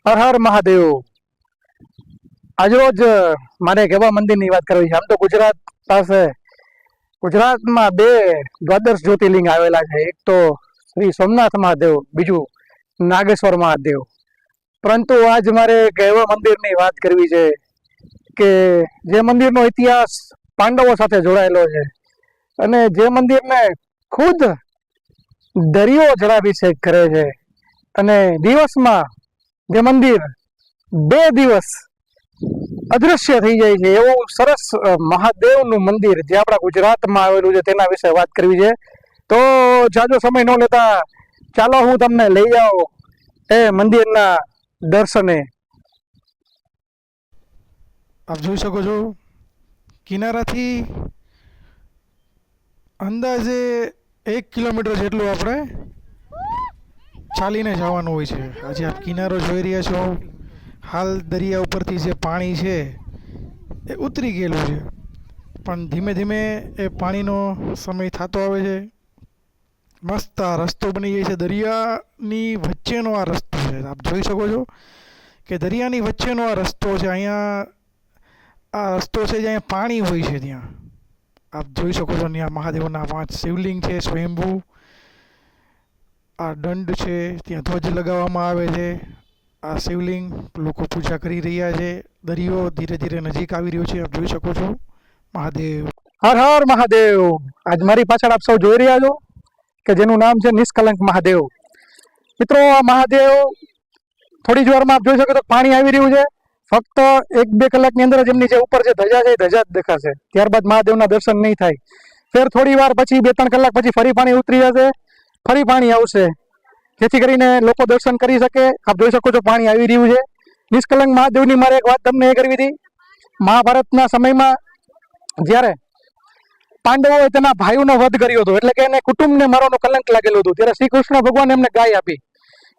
હર હર મહાદેવ। આજરોજ મારે એક એવા મંદિરની વાત કરવી છે। આમ તો ગુજરાતમાં બે દ્વાદશ જ્યોતિર્લિંગ આવેલા છે। એક તો શ્રી સોમનાથ મહાદેવ, બીજું નાગેશ્વર મહાદેવ। પરંતુ આજ મારે એક એવા મંદિરની વાત કરવી છે કે જે મંદિરનો ઇતિહાસ પાંડવો સાથે જોડાયેલો છે અને જે મંદિરને ખુદ દરિયો જળાભિષેક કરે છે અને દિવસમાં જે મંદિર 2 દિવસ અદૃશ્ય થઈ જાય છે એવું સરસ મહાદેવનું મંદિર જે આપણા ગુજરાતમાં આવેલું છે તેના વિશે વાત કરવી છે। તો જાજો સમય ન લેતા ચાલો હું તમને લઈ જાઉં એ મંદિરના દર્શને। આપ જોઈ શકો છો કિનારાથી અંદાજે 1 કિલોમીટર જેટલું આપણે ચાલીને જવાનું હોય છે। આજે આપ કિનારો જોઈ રહ્યા છો। હાલ દરિયા ઉપરથી જે પાણી છે એ ઉતરી ગયેલું છે, પણ ધીમે ધીમે એ પાણીનો સમય થતો આવે છે। મસ્ત આ રસ્તો બની જાય છે, દરિયાની વચ્ચેનો આ રસ્તો છે। આપ જોઈ શકો છો કે દરિયાની વચ્ચેનો આ રસ્તો છે। અહીંયા આ રસ્તો છે જ્યાં પાણી હોય છે, ત્યાં આપ જોઈ શકો છો। ત્યાં મહાદેવના 5 શિવલિંગ છે સ્વયંભૂ। આ દંડ છે, ત્યાં ધ્વજ લગાવવામાં આવે છે। આ શિવલિંગ લોકો પૂજા કરી રહ્યા છે। દરિયો ધીરે ધીરે નજીક આવી રહ્યો છે, આપ જોઈ શકો છો। મહાદેવ હર હર મહાદેવ। આજ મારી પાછળ આપ સૌ જોઈ રહ્યા છો કે જેનું નામ છે નિષ્કલંક મહાદેવ। મિત્રો, આ મહાદેવ થોડી જ વારમાં આપ જોઈ શકો તો પાણી આવી રહ્યું છે। ફક્ત 1-2 કલાકની અંદર જ એમની જે ઉપર જે ધજા છે એ ધજા જ દેખાશે, ત્યારબાદ મહાદેવના દર્શન નહીં થાય। ફેર થોડી વાર પછી 2-3 કલાક પછી ફરી પાણી ઉતરી જશે, ફરી પાણી આવશે, જેથી કરીને લોકો દર્શન કરી શકે। આપ જોઈ શકો છો પાણી આવી રહ્યું છે। નિષ્કલંક મહાદેવની મારે એક વાત તમને એ કરવી હતી। મહાભારતના સમયમાં જ્યારે પાંડવોએ તેના ભાઈઓનો વધ કર્યો હતો, એટલે કે એને કુટુંબને મારવાનું કલંક લાગેલું હતું, ત્યારે શ્રી કૃષ્ણ ભગવાન એમને ગાય આપી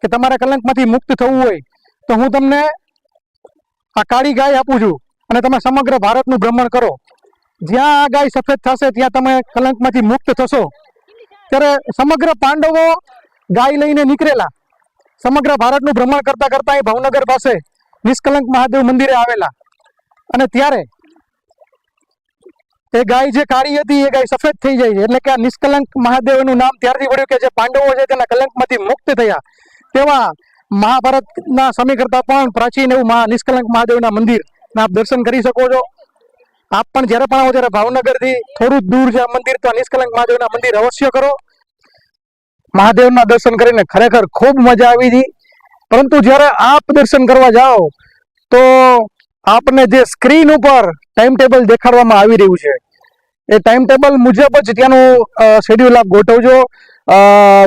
કે તમારે કલંકમાંથી મુક્ત થવું હોય તો હું તમને આ કાળી ગાય આપું છું અને તમે સમગ્ર ભારતનું ભ્રમણ કરો। જ્યાં આ ગાય સફેદ થશે ત્યાં તમે કલંકમાંથી મુક્ત થશો। ત્યારે સમગ્ર પાંડવો ગાય લઈને નીકળેલા, સમગ્ર ભારતનું ભ્રમણ કરતા કરતા અહીં ભાવનગર પાસે નિષ્કલંક મહાદેવ મંદિરે આવેલા અને ત્યારે એ ગાય જે કાળી હતી એ ગાય સફેદ થઈ જાય છે, એટલે કે આ નિષ્કલંક મહાદેવનું નામ ત્યારથી પડ્યું કે જે પાંડવો છે તેના કલંકમાંથી મુક્ત થયા। તેવા મહાભારતના સમય કરતાં પણ પ્રાચીન એવું નિષ્કલંક મહાદેવના મંદિરના આપ દર્શન કરી શકો છો। આપ પણ જ્યારે પણ આવો ત્યારે ભાવનગરથી થોડું જ દૂર છે આ મંદિર, તો નિષ્કલંક મહાદેવના મંદિર અવશ્ય કરો। મહાદેવના દર્શન કરીને ખરેખર ખૂબ મજા આવી હતી। પરંતુ જ્યારે આપ દર્શન કરવા જાઓ તો આપને જે સ્ક્રીન ઉપર ટાઈમ ટેબલ દેખાડવામાં આવી રહ્યું છે એ ટાઈમ ટેબલ મુજબ જ ત્યાંનું શેડ્યુલ આપ ગોઠવજો।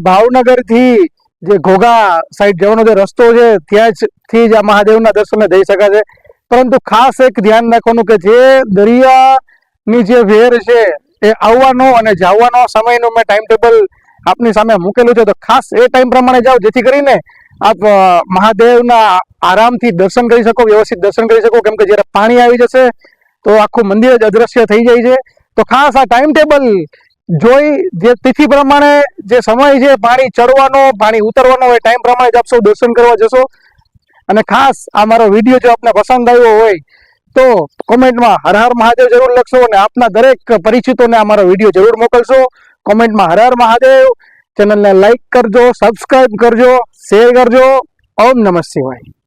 ભાવનગરથી જે ઘોઘા સાઈડ જવાનો જે રસ્તો છે ત્યાંથી જ આ મહાદેવના દર્શને જઈ શકાશે। પરંતુ ખાસ એક ધ્યાન રાખવાનું કે જે દરિયાની જે વેર છે એ આવવાનો અને જવાનો સમયનું મેં ટાઈમ ટેબલ આપની સામે મૂકેલું છે, તો ખાસ એ ટાઈમ પ્રમાણે જાઓ જેથી કરીને આપ મહાદેવના આરામથી દર્શન કરી શકો, વ્યવસ્થિત દર્શન કરી શકો। કેમ કે જ્યારે પાણી આવી જશે તો આખું મંદિર જ અદ્રશ્ય થઈ જાય છે। તો ખાસ આ ટાઈમ ટેબલ જોઈ જે તિથિ પ્રમાણે જે સમય છે પાણી ચડવાનો, પાણી ઉતરવાનો, એ ટાઈમ પ્રમાણે જ આપ સૌ દર્શન કરવા જશો। અને ખાસ આ મારો વિડીયો જો આપને પસંદ આવ્યો હોય તો કોમેન્ટમાં હર હર મહાદેવ જરૂર લખશો અને આપના દરેક પરિચિતોને આ મારો વિડીયો જરૂર મોકલશો। કોમેન્ટમાં હર હર મહાદેવ, ચેનલને લાઈક કરજો, સબસ્ક્રાઈબ કરજો, શેર કરજો। ઓમ નમઃ શિવાય।